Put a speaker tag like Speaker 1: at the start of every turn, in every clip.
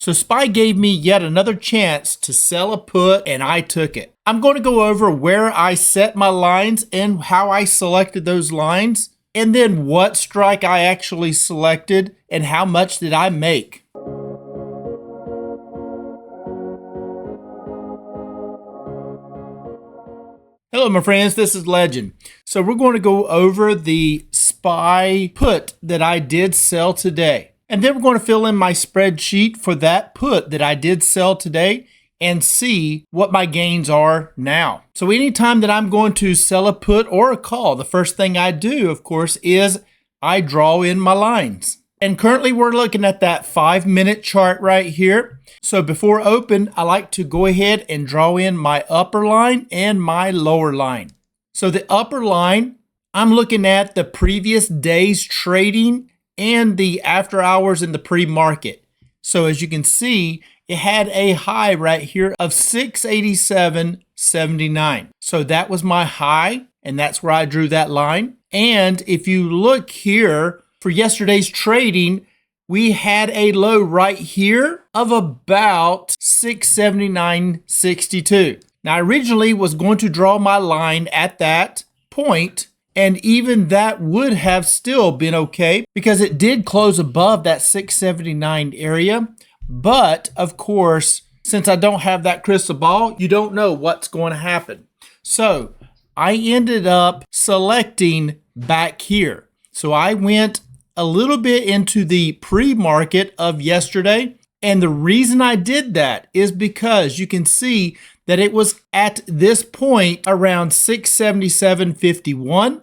Speaker 1: So SPY gave me yet another chance to sell a put, and I took it. I'm going to go over where I set my lines and how I selected those lines, and then what strike I actually selected and how much did I make. Hello my friends, this is Legend. So we're going to go over the SPY put that I did sell today. And then we're going to fill in my spreadsheet for that put that I did sell today and see what my gains are now. So anytime that I'm going to sell a put or a call, the first thing I do, of course, is I draw in my lines. And currently we're looking at that 5-minute chart right here. So before open, I like to go ahead and draw in my upper line and my lower line. So the upper line, I'm looking at the previous day's trading and the after hours in the pre-market. So as you can see, it had a high right here of 687.79. So that was my high, and that's where I drew that line. And if you look here, for yesterday's trading, we had a low right here of about 679.62. Now, I originally was going to draw my line at that point, and even that would have still been okay because it did close above that 679 area. But of course, since I don't have that crystal ball, you don't know what's going to happen. So I ended up selecting back here. So I went a little bit into the pre-market of yesterday. And the reason I did that is because you can see that it was at this point around 677.51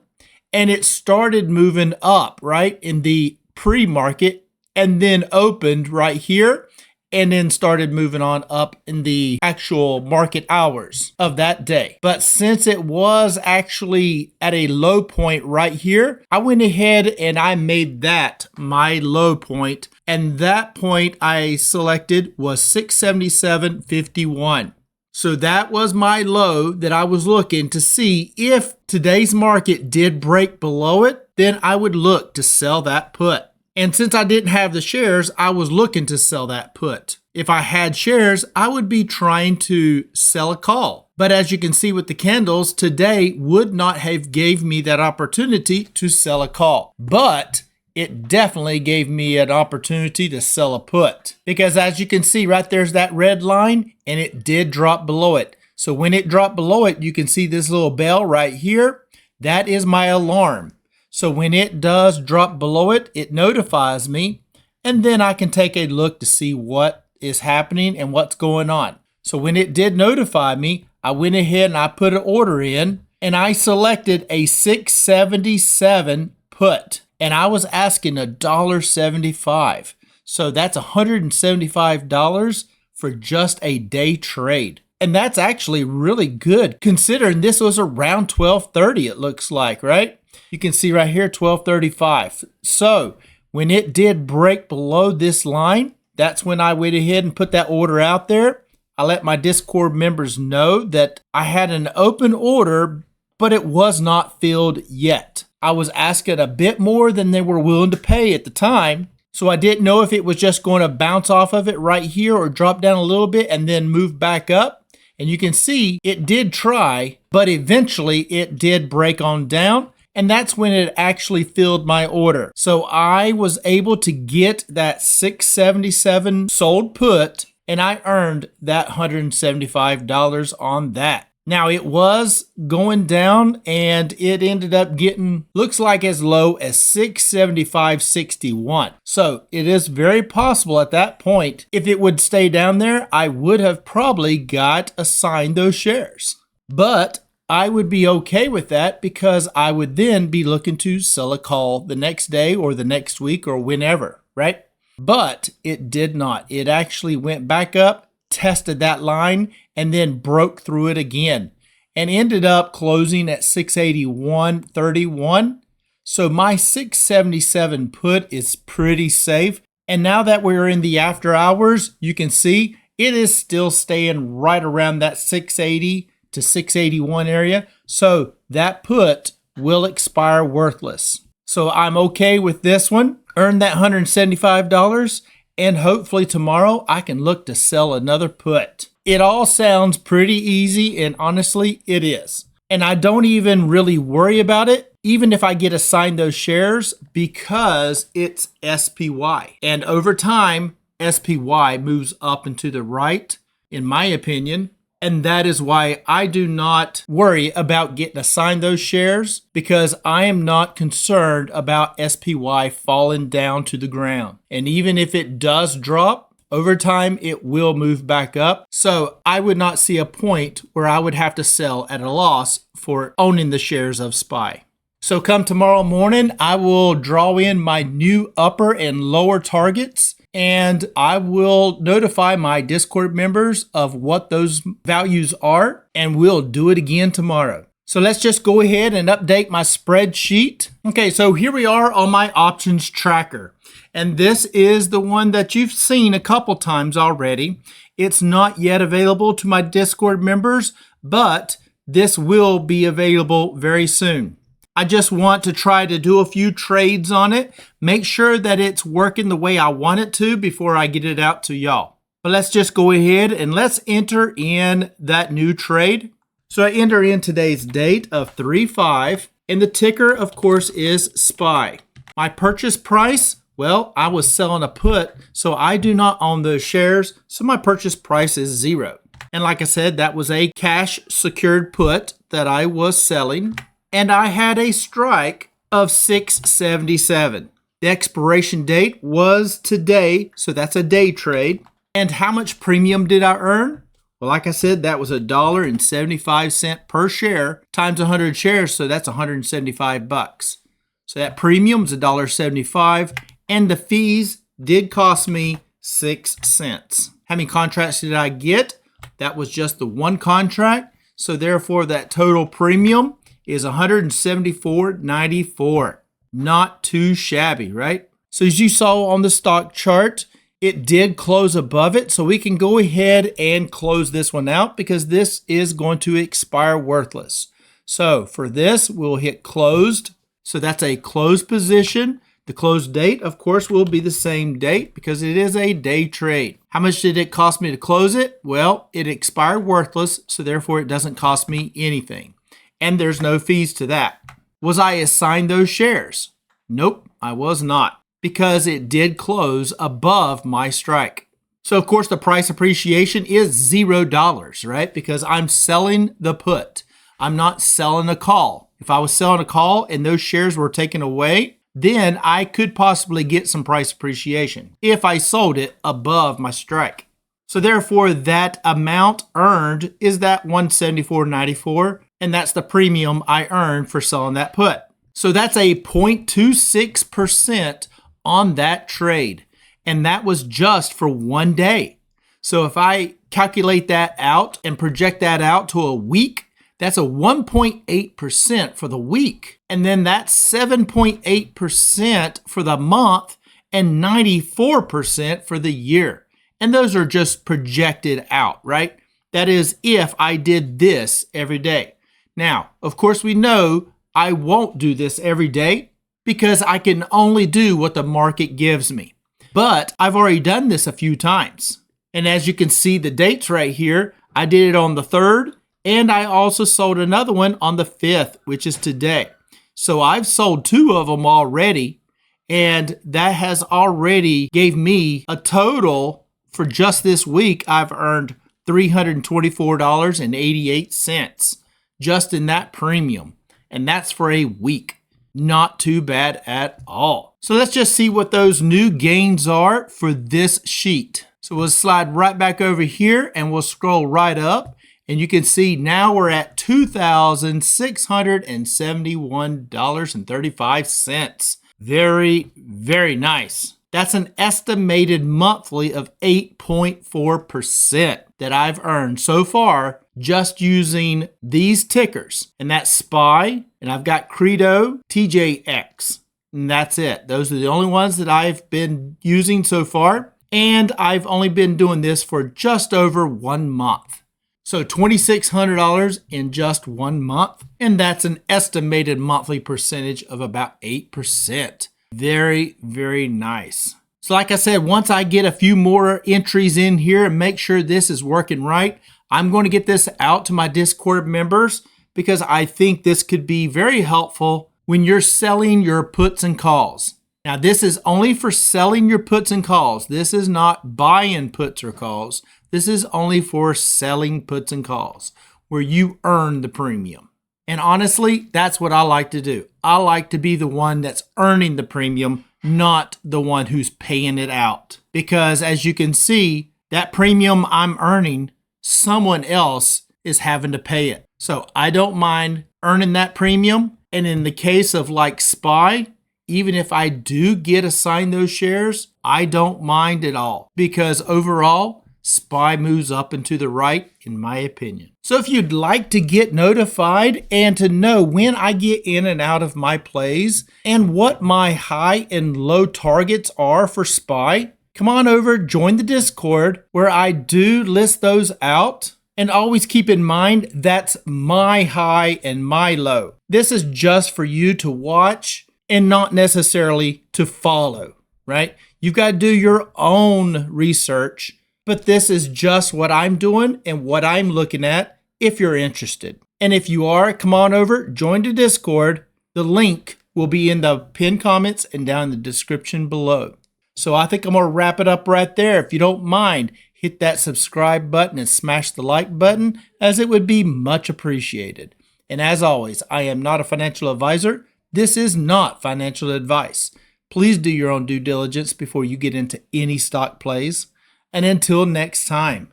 Speaker 1: and it started moving up right in the pre-market and then opened right here and then started moving on up in the actual market hours of that day. But since it was actually at a low point right here, I went ahead and I made that my low point. And that point I selected was 677.51. So that was my low that I was looking to see if today's market did break below it, then I would look to sell that put. And since I didn't have the shares, I was looking to sell that put. If I had shares, I would be trying to sell a call. But as you can see with the candles, today would not have gave me that opportunity to sell a call. But it definitely gave me an opportunity to sell a put. Because as you can see right there's that red line and it did drop below it. So when it dropped below it, you can see this little bell right here. That is my alarm. So when it does drop below it, it notifies me, and then I can take a look to see what is happening and what's going on. So when it did notify me, I went ahead and I put an order in, and I selected a 677 put, and I was asking $1.75. So that's $175 for just a day trade. And that's actually really good considering this was around 12:30 it looks like, right? You can see right here, 12:35. So when it did break below this line, that's when I went ahead and put that order out there. I let my Discord members know that I had an open order, but it was not filled yet. I was asking a bit more than they were willing to pay at the time. So I didn't know if it was just going to bounce off of it right here or drop down a little bit and then move back up. And you can see it did try, but eventually it did break on down. And that's when it actually filled my order. So I was able to get that 677 sold put, and I earned that $175 on that. Now it was going down and it ended up getting, looks like as low as 675.61. So it is very possible at that point, if it would stay down there, I would have probably got assigned those shares. But I would be okay with that because I would then be looking to sell a call the next day or the next week or whenever, right? But it did not. It actually went back up, tested that line, and then broke through it again and ended up closing at 681.31. So my 677 put is pretty safe. And now that we're in the after hours, you can see it is still staying right around that 680 to 681 area. So that put will expire worthless. So I'm okay with this one. Earned that $175 and hopefully tomorrow I can look to sell another put. It all sounds pretty easy, and honestly, it is. And I don't even really worry about it, even if I get assigned those shares, because it's SPY. And over time, SPY moves up and to the right, in my opinion. And that is why I do not worry about getting assigned those shares, because I am not concerned about SPY falling down to the ground. And even if it does drop, over time, it will move back up. So I would not see a point where I would have to sell at a loss for owning the shares of SPY. So come tomorrow morning, I will draw in my new upper and lower targets, and I will notify my Discord members of what those values are, and we'll do it again tomorrow. So let's just go ahead and update my spreadsheet. Okay, so here we are on my options tracker. And this is the one that you've seen a couple times already. It's not yet available to my Discord members, but this will be available very soon. I just want to try to do a few trades on it, make sure that it's working the way I want it to before I get it out to y'all. But let's just go ahead and let's enter in that new trade. So I enter in today's date of 3/5, and the ticker, of course, is SPY. My purchase price, well, I was selling a put, so I do not own those shares, so my purchase price is 0. And like I said, that was a cash secured put that I was selling, and I had a strike of 677. The expiration date was today, so that's a day trade. And how much premium did I earn? Well, like I said, that was $1.75 per share times 100 shares, so that's $175. So that premium is $1.75, and the fees did cost me 6 cents. How many contracts did I get? That was just the one contract, so therefore that total premium is $174.94. Not too shabby, right? So as you saw on the stock chart, it did close above it, so we can go ahead and close this one out because this is going to expire worthless. So for this, we'll hit closed. So that's a closed position. The close date, of course, will be the same date because it is a day trade. How much did it cost me to close it? Well, it expired worthless, so therefore it doesn't cost me anything. And there's no fees to that. Was I assigned those shares? Nope, I was not, because it did close above my strike. So of course the price appreciation is $0, right? Because I'm selling the put. I'm not selling a call. If I was selling a call and those shares were taken away, then I could possibly get some price appreciation if I sold it above my strike. So therefore that amount earned is that $174.94, and that's the premium I earned for selling that put. So that's a 0.26% on that trade, and that was just for one day. So if I calculate that out and project that out to a week, that's a 1.8% for the week. And then that's 7.8% for the month and 94% for the year. And those are just projected out, right? That is if I did this every day. Now, of course, we know I won't do this every day because I can only do what the market gives me. But I've already done this a few times. And as you can see the dates right here, I did it on the 3rd, and I also sold another one on the 5th, which is today. So I've sold 2 of them already, and that has already gave me a total for just this week. I've earned $324.88 just in that premium, and that's for a week. Not too bad at all. So let's just see what those new gains are for this sheet. So we'll slide right back over here and we'll scroll right up. And you can see now we're at $2,671.35. Very, very nice. That's an estimated monthly of 8.4% that I've earned so far just using these tickers. And that's SPY, and I've got Credo, TJX, and that's it. Those are the only ones that I've been using so far. And I've only been doing this for just over 1 month. So $2,600 in just 1 month. And that's an estimated monthly percentage of about 8%. Very, very nice. So like I said, once I get a few more entries in here and make sure this is working right, I'm going to get this out to my Discord members because I think this could be very helpful when you're selling your puts and calls. Now, this is only for selling your puts and calls. This is not buying puts or calls. This is only for selling puts and calls where you earn the premium. And honestly, that's what I like to do. I like to be the one that's earning the premium, not the one who's paying it out. Because as you can see, that premium I'm earning, someone else is having to pay it. So I don't mind earning that premium. And in the case of like SPY, even if I do get assigned those shares, I don't mind at all. Because overall, SPY moves up and to the right, in my opinion. So if you'd like to get notified and to know when I get in and out of my plays and what my high and low targets are for SPY, come on over, join the Discord where I do list those out. And always keep in mind, that's my high and my low. This is just for you to watch and not necessarily to follow, right? You've got to do your own research. But this is just what I'm doing and what I'm looking at if you're interested. And if you are, come on over, join the Discord. The link will be in the pinned comments and down in the description below. So I think I'm going to wrap it up right there. If you don't mind, hit that subscribe button and smash the like button, as it would be much appreciated. And as always, I am not a financial advisor. This is not financial advice. Please do your own due diligence before you get into any stock plays. And until next time,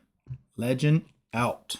Speaker 1: Legend out.